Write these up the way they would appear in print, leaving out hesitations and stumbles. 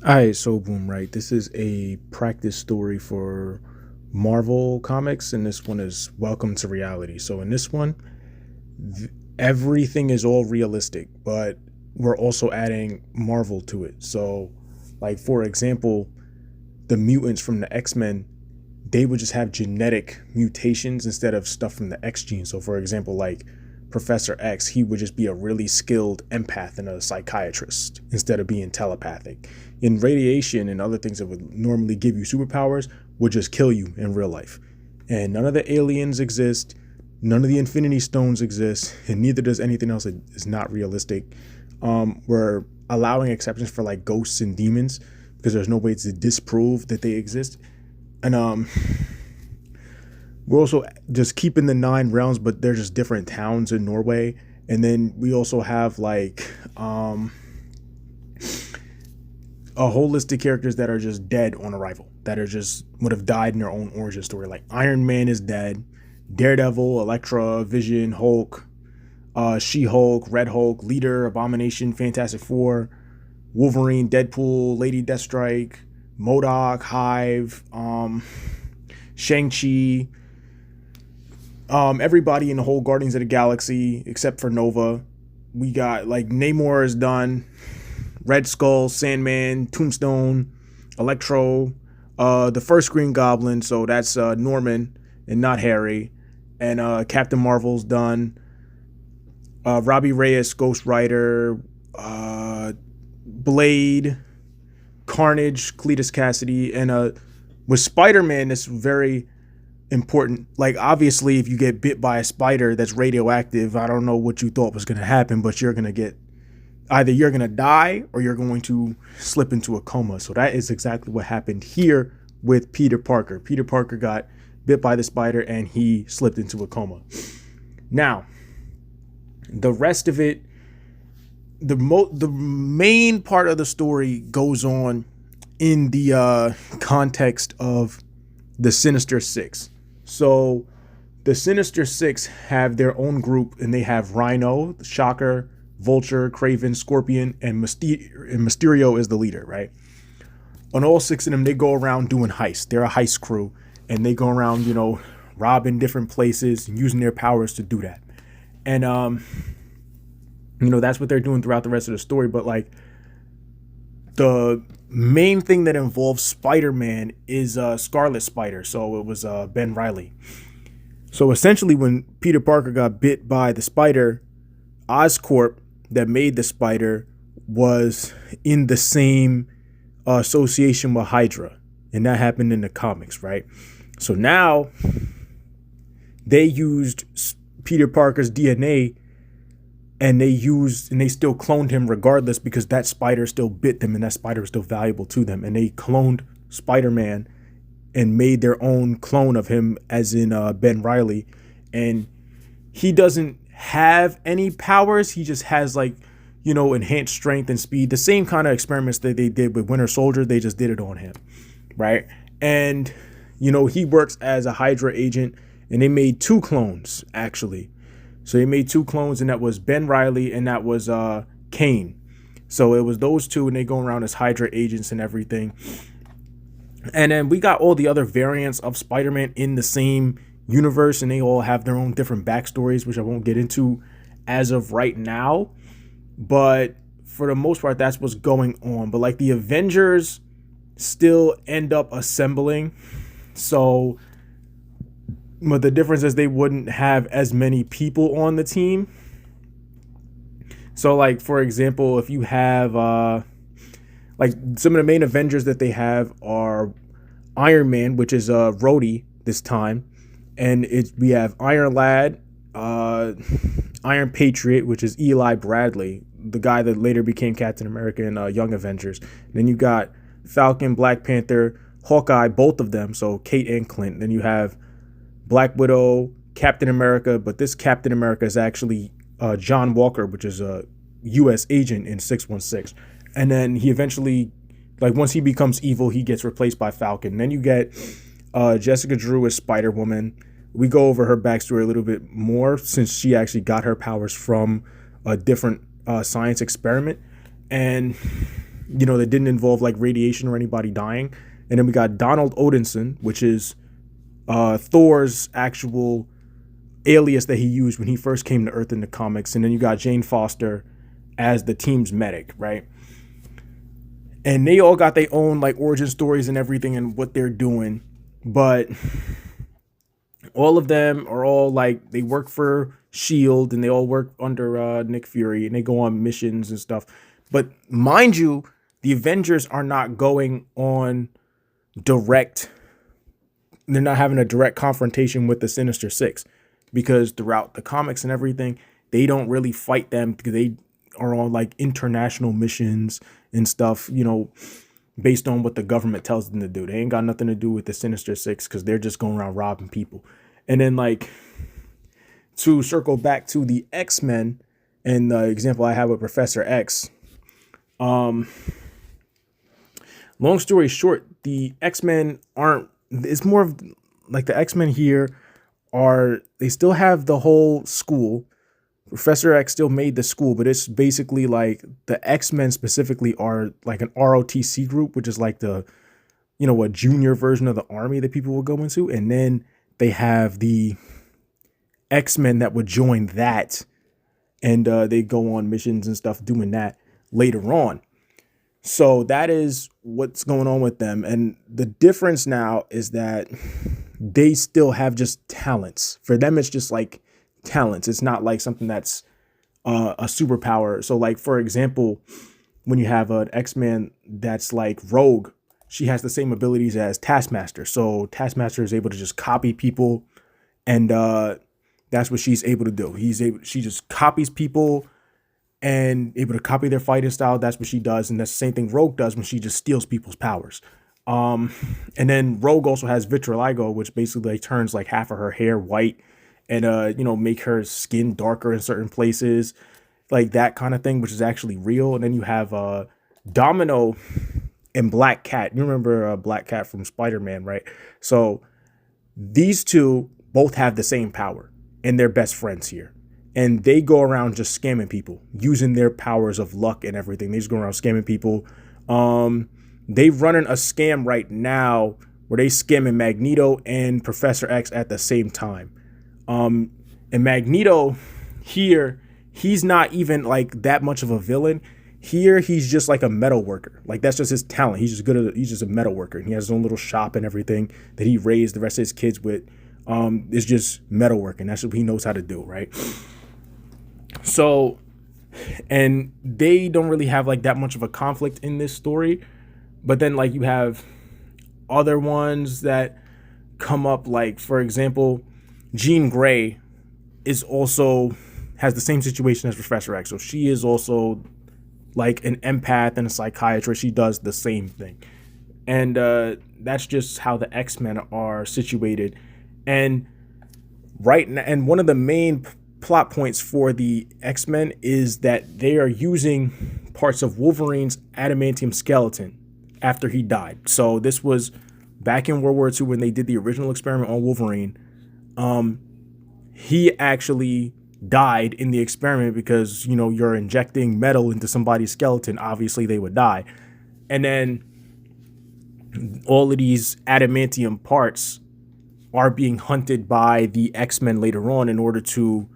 Alright, so boom, right. This is a practice story for Marvel Comics, and this one is Welcome to Reality. So in this one, everything is all realistic, but we're also adding Marvel to it. So, like for example, the mutants from the X-Men, they would just have genetic mutations instead of stuff from the X gene. So for example, like Professor X, he would just be a really skilled empath and a psychiatrist instead of being telepathic. In radiation and other things that would normally give you superpowers would just kill you in real life. And none of the aliens exist, none of the Infinity Stones exist, and neither does anything else that is not realistic. We're allowing exceptions for like ghosts and demons because there's no way to disprove that they exist. And we're also just keeping the nine realms, but they're just different towns in Norway. And then we also have like a whole list of characters that are just dead on arrival, that are just would have died in their own origin story. Like Iron Man is dead, Daredevil, Elektra, Vision, Hulk, She-Hulk, Red Hulk, Leader, Abomination, Fantastic Four, Wolverine, Deadpool, Lady Deathstrike, MODOK, Hive, Shang-Chi, everybody in the whole Guardians of the Galaxy except for Nova. We got like Namor is done, Red Skull, Sandman, Tombstone, Electro, the first Green Goblin, so that's Norman and not Harry, and Captain Marvel's done. Robbie Reyes, Ghost Rider, Blade, Carnage, Cletus Cassidy, and with Spider-Man, it's very important. Like obviously, if you get bit by a spider that's radioactive, I don't know what you thought was going to happen, but you're going to get either you're going to die or you're going to slip into a coma. So that is exactly what happened here with Peter Parker. Peter Parker got bit by the spider and he slipped into a coma. Now, the rest of it, the main part of the story goes on in the context of the Sinister Six. So the Sinister Six have their own group, and they have Rhino, Shocker, Vulture, Craven, Scorpion, and Mysterio is the leader, right? On all six of them, they go around doing heists. They're a heist crew, and they go around, robbing different places and using their powers to do that. And that's what they're doing throughout the rest of the story. But like the main thing that involves Spider-Man is Scarlet Spider. So it was Ben Reilly. So essentially, when Peter Parker got bit by the spider, Oscorp that made the spider was in the same association with Hydra, and that happened in the comics, right? So now they used Peter Parker's DNA, and they still cloned him regardless because that spider still bit them and that spider was still valuable to them, and they cloned Spider-Man and made their own clone of him, as in Ben Reilly, and he doesn't have any powers. He just has like enhanced strength and speed, the same kind of experiments that they did with Winter Soldier. They just did it on him, right? And he works as a Hydra agent, and they made two clones actually. So they made two clones, and that was Ben Reilly and that was Kane. So it was those two, and they go around as Hydra agents and everything. And then we got all the other variants of Spider-Man in the same universe, and they all have their own different backstories, which I won't get into as of right now. But for the most part, that's what's going on. But like the Avengers still end up assembling. So but the difference is they wouldn't have as many people on the team. So like, for example, if you have like some of the main Avengers that they have are Iron Man, which is Rhodey this time, and we have Iron Lad, Iron Patriot, which is Eli Bradley, the guy that later became Captain America in Young Avengers. And then you got Falcon, Black Panther, Hawkeye, both of them, so Kate and Clint. Then you have Black Widow, Captain America, but this Captain America is actually John Walker, which is a U.S. agent in 616. And then he eventually, like once he becomes evil, he gets replaced by Falcon. Then you get Jessica Drew as Spider-Woman. We go over her backstory a little bit more since she actually got her powers from a different science experiment. And that didn't involve like radiation or anybody dying. And then we got Donald Odinson, which is Thor's actual alias that he used when he first came to Earth in the comics. And then you got Jane Foster as the team's medic, right? And they all got their own like origin stories and everything and what they're doing. But all of them are all like, they work for SHIELD and they all work under Nick Fury and they go on missions and stuff. But mind you, the Avengers are not going on direct. They're not having a direct confrontation with the Sinister Six, because throughout the comics and everything, they don't really fight them because they are on like international missions and stuff, based on what the government tells them to do. They ain't got nothing to do with the Sinister Six because they're just going around robbing people. And then like to circle back to the X-Men and the example I have with Professor X, long story short, the X-Men it's more of like the X-Men here they still have the whole school. Professor X still made the school, but it's basically like the X-Men specifically are like an ROTC group, which is like the, a junior version of the army that people will go into. And then they have the X-Men that would join that. And they go on missions and stuff doing that later on. So that is what's going on with them. And the difference now is that they still have just talents. For them, it's just like talents. It's not like something that's a superpower. So like, for example, when you have an X-Men that's like Rogue, she has the same abilities as Taskmaster. So Taskmaster is able to just copy people, and that's what she's able to do. She just copies people and able to copy their fighting style. That's what she does. And that's the same thing Rogue does when she just steals people's powers. And then Rogue also has vitiligo, which basically like turns like half of her hair white and, make her skin darker in certain places, like that kind of thing, which is actually real. And then you have Domino and Black Cat. You remember Black Cat from Spider-Man, right? So these two both have the same power and they're best friends here. And they go around just scamming people using their powers of luck and everything. They just go around scamming people. They're running a scam right now where they scamming Magneto and Professor X at the same time. And Magneto here, he's not even like that much of a villain. Here, he's just like a metal worker. Like that's just his talent. He's just a metal worker. And he has his own little shop and everything that he raised the rest of his kids with. It's just metal working. That's what he knows how to do, right? So, and they don't really have like that much of a conflict in this story. But then like you have other ones that come up, like, for example, Jean Grey has the same situation as Professor X. So she is also like an empath and a psychiatrist. She does the same thing. And that's just how the X-Men are situated. And right now, and one of the main plot points for the X-Men is that they are using parts of Wolverine's adamantium skeleton after he died. So this was back in World War II when they did the original experiment on Wolverine. He actually died in the experiment because, you're injecting metal into somebody's skeleton. Obviously, they would die. And then all of these adamantium parts are being hunted by the X-Men later on in order to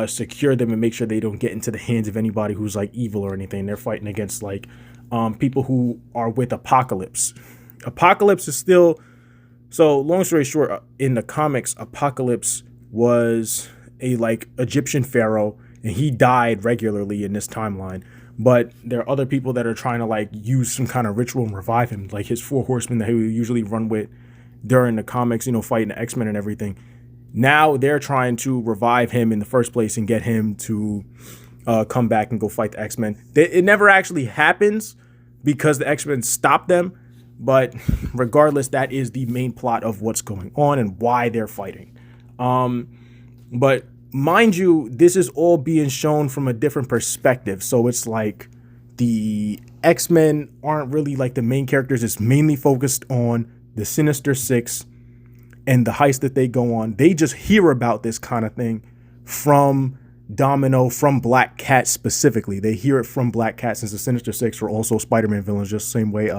secure them and make sure they don't get into the hands of anybody who's like evil or anything. They're fighting against like people who are with Apocalypse. Apocalypse is still, so long story short, in the comics, Apocalypse was a like Egyptian pharaoh and he died regularly in this timeline. But there are other people that are trying to like use some kind of ritual and revive him, like his 4 horsemen that he would usually run with during the comics, fighting the X-Men and everything. Now they're trying to revive him in the first place and get him to come back and go fight the X-Men. It never actually happens because the X-Men stop them. But regardless, that is the main plot of what's going on and why they're fighting. But mind you, this is all being shown from a different perspective. So it's like the X-Men aren't really like the main characters. It's mainly focused on the Sinister Six and the heist that they go on. They just hear about this kind of thing from Domino from Black Cat specifically. They hear it from Black Cat, since the Sinister Six are also Spider-Man villains, just the same way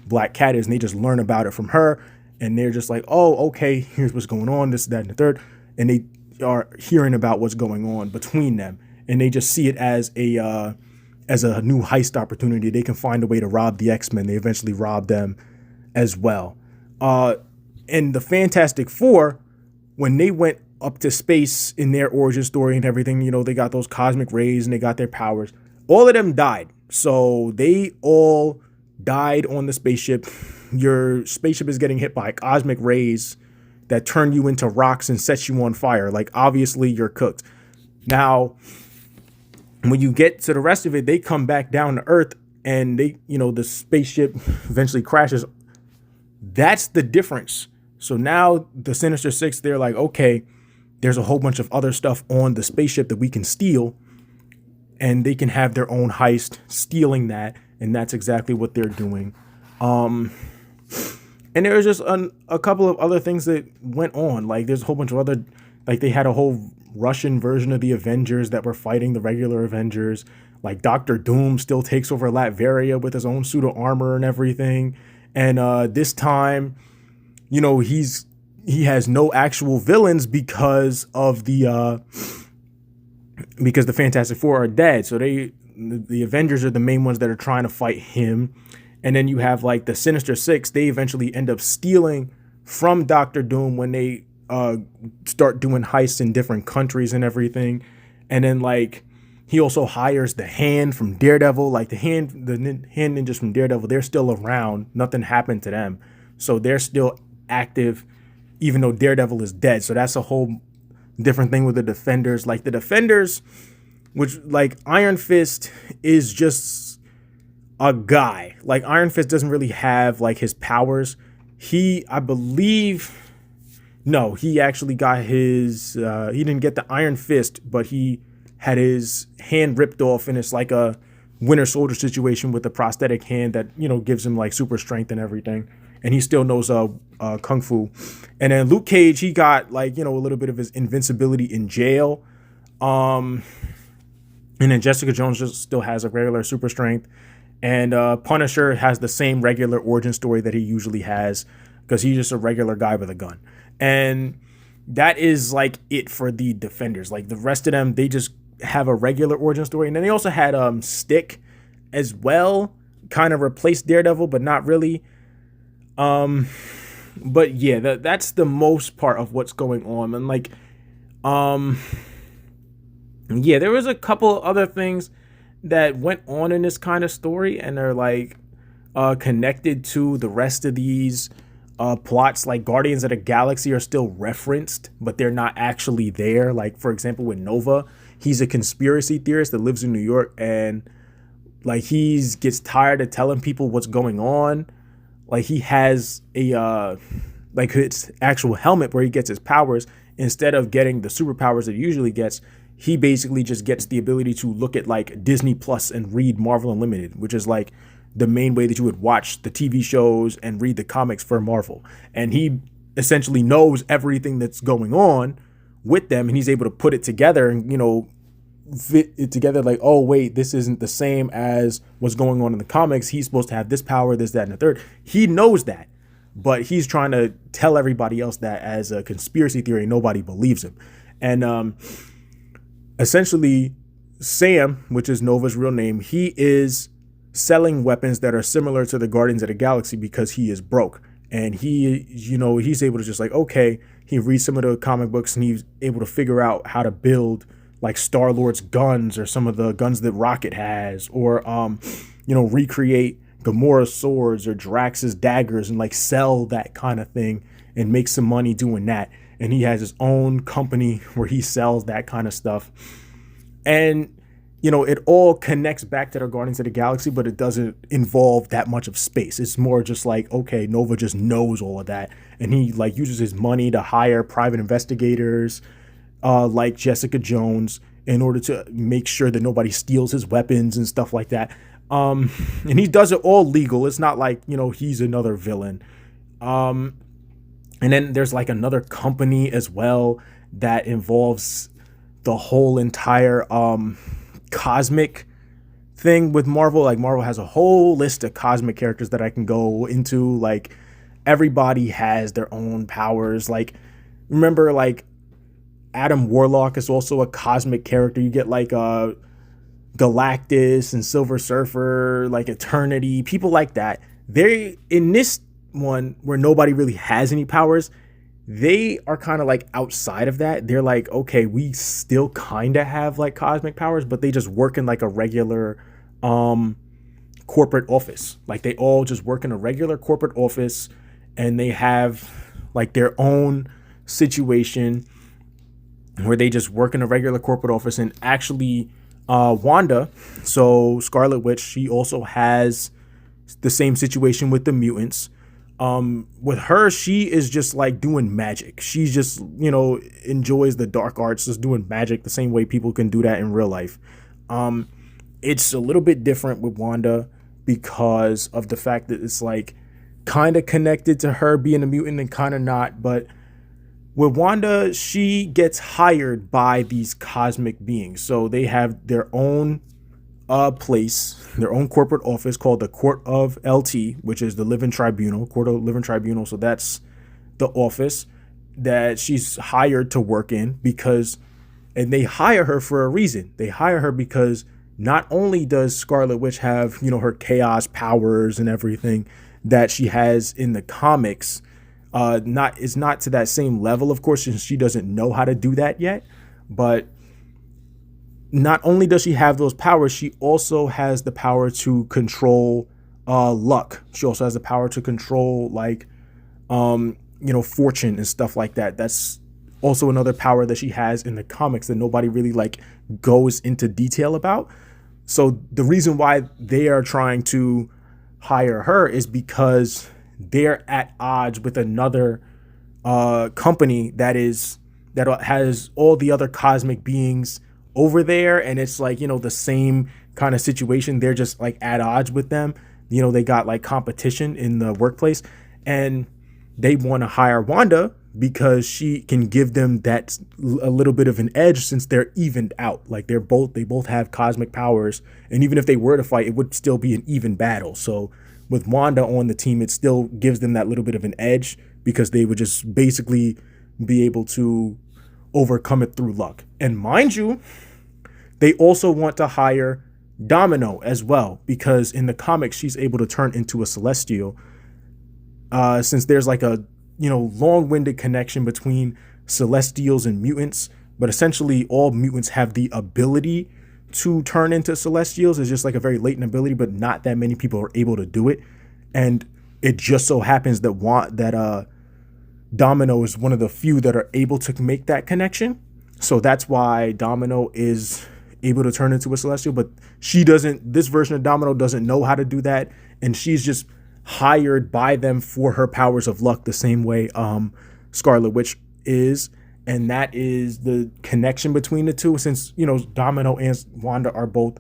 Black Cat is, and they just learn about it from her, and they're just like, oh, okay, here's what's going on, this, that, and the third, and they are hearing about what's going on between them, and they just see it as a new heist opportunity. They can find a way to rob the X-Men. They eventually rob them as well. And the Fantastic Four, when they went up to space in their origin story and everything, they got those cosmic rays and they got their powers. All of them died. So they all died on the spaceship. Your spaceship is getting hit by cosmic rays that turn you into rocks and set you on fire. Like, obviously you're cooked. Now, when you get to the rest of it, they come back down to Earth and the spaceship eventually crashes. That's the difference. So now the Sinister Six, they're like, okay, there's a whole bunch of other stuff on the spaceship that we can steal, and they can have their own heist stealing that. And that's exactly what they're doing. And there's just a couple of other things that went on. Like, there's a whole bunch of other, like, they had a whole Russian version of the Avengers that were fighting the regular Avengers. Like, Doctor Doom still takes over Latveria with his own suit of armor and everything. And this time, he has no actual villains because the Fantastic Four are dead. So the Avengers are the main ones that are trying to fight him. And then you have like the Sinister Six. They eventually end up stealing from Doctor Doom when they start doing heists in different countries and everything. And then like he also hires the Hand from Daredevil. Like the hand ninjas from Daredevil, they're still around. Nothing happened to them. So they're still active, even though Daredevil is dead. So that's a whole different thing with the Defenders. Like the Defenders, which like Iron Fist is just a guy. Like Iron Fist doesn't really have like his powers. He actually got his, he didn't get the Iron Fist, but he had his hand ripped off, and it's like a Winter Soldier situation with a prosthetic hand that, gives him like super strength and everything. And he still knows Kung Fu. And then Luke Cage, he got like, a little bit of his invincibility in jail. And then Jessica Jones just still has a regular super strength. And Punisher has the same regular origin story that he usually has, because he's just a regular guy with a gun. And that is like it for the Defenders. Like the rest of them, they just have a regular origin story. And then they also had Stick as well, kind of replaced Daredevil, but not really. But yeah, that's the most part of what's going on. And like, yeah, there was a couple of other things that went on in this kind of story, and they're like connected to the rest of these plots. Like Guardians of the Galaxy are still referenced, but they're not actually there. Like, for example, with Nova, he's a conspiracy theorist that lives in New York, and like gets tired of telling people what's going on. Like he has a like his actual helmet where he gets his powers. Instead of getting the superpowers that he usually gets, he basically just gets the ability to look at like Disney Plus and read Marvel Unlimited, which is like the main way that you would watch the TV shows and read the comics for Marvel. And he essentially knows everything that's going on with them, and he's able to put it together and, fit it together like, oh, wait, this isn't the same as what's going on in the comics. He's supposed to have this power, this, that, and the third. He knows that, but he's trying to tell everybody else that as a conspiracy theory. Nobody believes him. And essentially, Sam, which is Nova's real name, he is selling weapons that are similar to the Guardians of the Galaxy because he is broke. And he, he's able to just like, okay, he reads some of the comic books and he's able to figure out how to build like Star-Lord's guns or some of the guns that Rocket has, or, recreate Gamora's swords or Drax's daggers and like sell that kind of thing and make some money doing that. And he has his own company where he sells that kind of stuff. And, it all connects back to the Guardians of the Galaxy, but it doesn't involve that much of space. It's more just like, okay, Nova just knows all of that. And he like uses his money to hire private investigators, like Jessica Jones, in order to make sure that nobody steals his weapons and stuff like that. And he does it all legal. It's not like, he's another villain. And then there's like another company as well that involves the whole entire cosmic thing with Marvel. Like Marvel has a whole list of cosmic characters that I can go into. Like everybody has their own powers. Like remember like Adam Warlock is also a cosmic character. You get like Galactus and Silver Surfer, like Eternity, people like that. They in this one where nobody really has any powers, they are kind of like outside of that. They're like, okay, we still kind of have like cosmic powers, but they just work in like a regular corporate office. Like they all just work in a regular corporate office and they have like their own situation where they just work in a regular corporate office. And actually Wanda, so Scarlet Witch, she also has the same situation with the mutants. With her, she is just like doing magic. She's just, enjoys the dark arts, just doing magic the same way people can do that in real life. It's a little bit different with Wanda because of the fact that it's like kind of connected to her being a mutant and kind of not. But with Wanda, she gets hired by these cosmic beings. So they have their own place, their own corporate office called the Court of LT, which is the Living Tribunal, Court of Living Tribunal. So that's the office that she's hired to work in and they hire her for a reason. They hire her because not only does Scarlet Witch have, her chaos powers and everything that she has in the comics, not to that same level, of course, since she doesn't know how to do that yet, but not only does she have those powers, she also has the power to control luck. She also has the power to control like fortune and stuff like that. That's also another power that she has in the comics that nobody really like goes into detail about. So the reason why they are trying to hire her is because they're at odds with another company that has all the other cosmic beings over there, and it's like the same kind of situation. They're just like at odds with them. They got like competition in the workplace, and they want to hire Wanda because she can give them that a little bit of an edge since they're evened out. Like they both have cosmic powers, and even if they were to fight, it would still be an even battle. So with Wanda on the team, it still gives them that little bit of an edge because they would just basically be able to overcome it through luck. And mind you, they also want to hire Domino as well, because in the comics she's able to turn into a Celestial. Since there's like a long-winded connection between Celestials and mutants, but essentially all mutants have the ability to turn into Celestials. It's just like a very latent ability, but not that many people are able to do it. And it just so happens that Domino is one of the few that are able to make that connection. So that's why Domino is able to turn into a Celestial, but this version of Domino doesn't know how to do that. And she's just hired by them for her powers of luck the same way Scarlet Witch is. And that is the connection between the two, since Domino and Wanda are both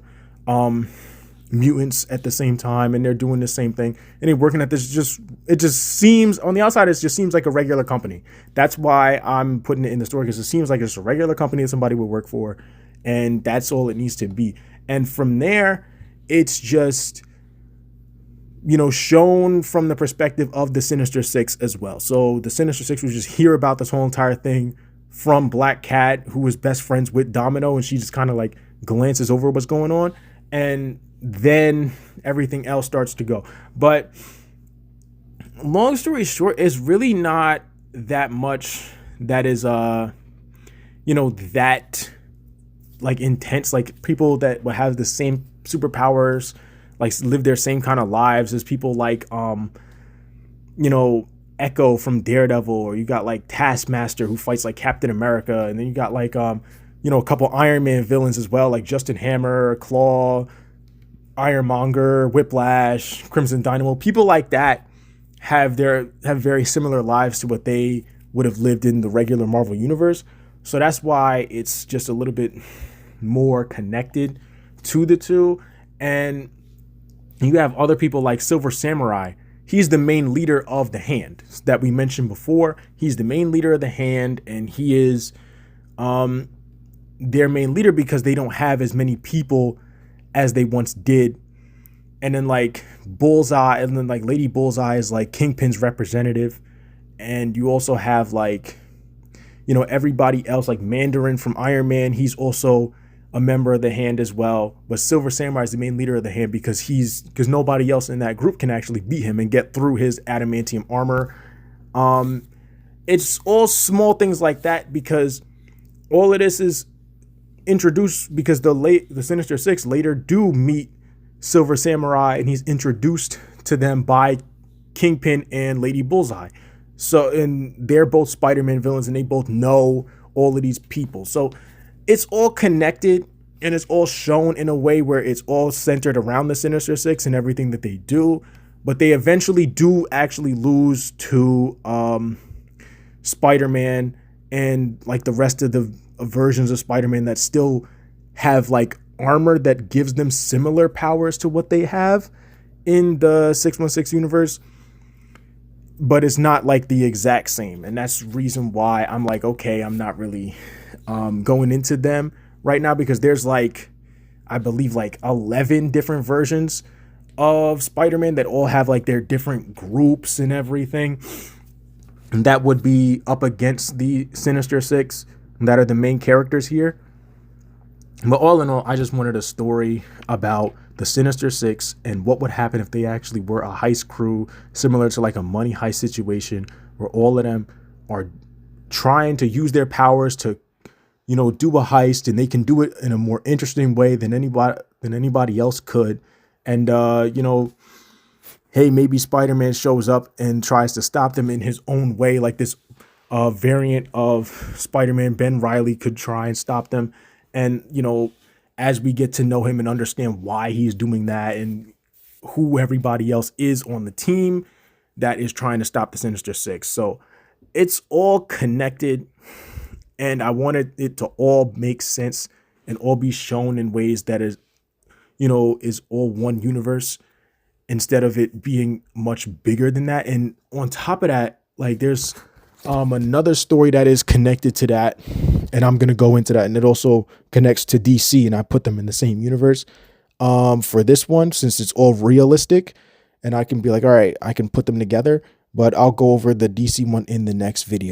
mutants at the same time, and they're doing the same thing, and they're working at this. It just seems on the outside, it just seems like a regular company. That's why I'm putting it in the story, because it seems like it's a regular company that somebody would work for, and that's all it needs to be. And from there, it's just shown from the perspective of the Sinister Six as well. So the Sinister Six, we just hear about this whole entire thing from Black Cat, who is best friends with Domino, and she just kind of like glances over what's going on, and then everything else starts to go. But long story short, it's really not that much that is that like intense. Like people that will have the same superpowers, like live their same kind of lives as people like Echo from Daredevil, or you got like Taskmaster who fights like Captain America, and then you got like a couple Iron Man villains as well, like Justin Hammer, Claw, Ironmonger, Whiplash, Crimson Dynamo. People like that have very similar lives to what they would have lived in the regular Marvel universe. So that's why it's just a little bit more connected to the two. And you have other people like Silver Samurai. He's the main leader of the Hand that we mentioned before. He's the main leader of the Hand, and he is their main leader because they don't have as many people as they once did. And then like Bullseye, and then like Lady Bullseye is like Kingpin's representative. And you also have like, you know, everybody else, like Mandarin from Iron Man. He's also a member of the Hand as well. But Silver Samurai is the main leader of the Hand because nobody else in that group can actually beat him and get through his adamantium armor. It's all small things like that because all of this is introduced because the Sinister Six later do meet Silver Samurai, and he's introduced to them by Kingpin and Lady Bullseye. So, and they're both Spider-Man villains, and they both know all of these people. So it's all connected, and it's all shown in a way where it's all centered around the Sinister Six and everything that they do. But they eventually do actually lose to Spider-Man and like the rest of the versions of Spider-Man that still have like armor that gives them similar powers to what they have in the 616 universe, but it's not like the exact same. And that's the reason why I'm like, okay, I'm not really going into them right now, because there's like, I believe like 11 different versions of Spider-Man that all have like their different groups and everything, and that would be up against the Sinister Six that are the main characters here. But all in all, I just wanted a story about the Sinister Six and what would happen if they actually were a heist crew, similar to like a money heist situation, where all of them are trying to use their powers to, you know, do a heist, and they can do it in a more interesting way than anybody else could. And you know, hey, maybe Spider-Man shows up and tries to stop them in his own way, like this variant of Spider-Man, Ben Reilly, could try and stop them. And, you know, as we get to know him and understand why he's doing that and who everybody else is on the team that is trying to stop the Sinister Six. So it's all connected, and I wanted it to all make sense and all be shown in ways that is, you know, is all one universe, instead of it being much bigger than that. And on top of that, like there's another story that is connected to that, and I'm going to go into that, and it also connects to DC, and I put them in the same universe for this one, since it's all realistic, and I can be like, all right, I can put them together, but I'll go over the DC one in the next video.